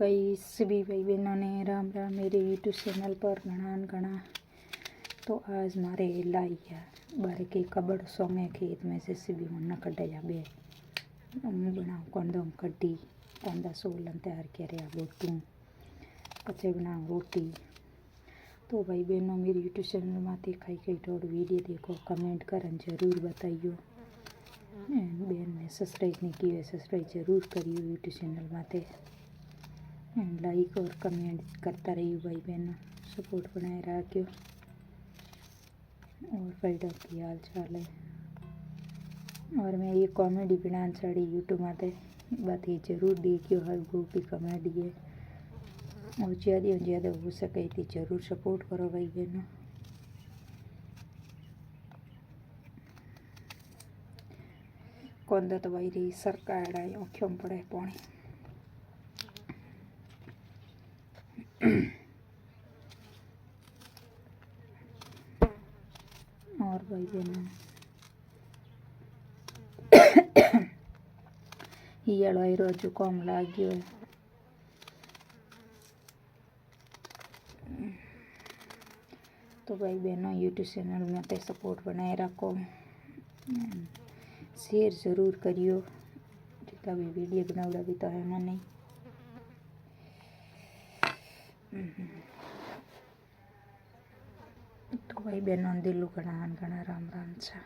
भाई सभी भाई बहनों ने राम राम मेरे यूट्यूब चैनल पर घना। तो आज मारे लाई है बारे के कबड़ सोंगे खेत में से सभी मन कड्या बे बनाऊ कंदम कड्डी कंदा सोलन तैयार करे बोटू पचे बनाऊ रोटी। तो भाई बहनों मेरे यूट्यूब चैनल में कई कई थोड़ी वीडियो देखो कमेंट करन जरूर बताइयो। बेन ने सब्सक्राइब नहीं की है सब्सक्राइब जरूर करियो यूट्यूब चैनल में लाइक और कमेंट करता रहियो भाई बहनों सपोर्ट बनाए रखियो। और भाई की हाल चाल है और मैं ये कॉमेडी बनान चढ़ी यूट्यूब में बात ये जरूर देखियो हर ग्रुप की कॉमेडी है और ज़्यादा हो सके तो जरूर सपोर्ट करो भाई बहनों। कौन तो भाई रही सरकार आँखों में पड़े पानी और भाई बहनों ये रोज जुकाम लाग गयो है। तो भाई बहनों यूट्यूब चैनल में तो सपोर्ट बनाए रखो शेयर जरूर करियो जितना भी वीडियो बनावड़ा भी तो है मैंने। तो भाई बहनों दिलू घना राम राम छा।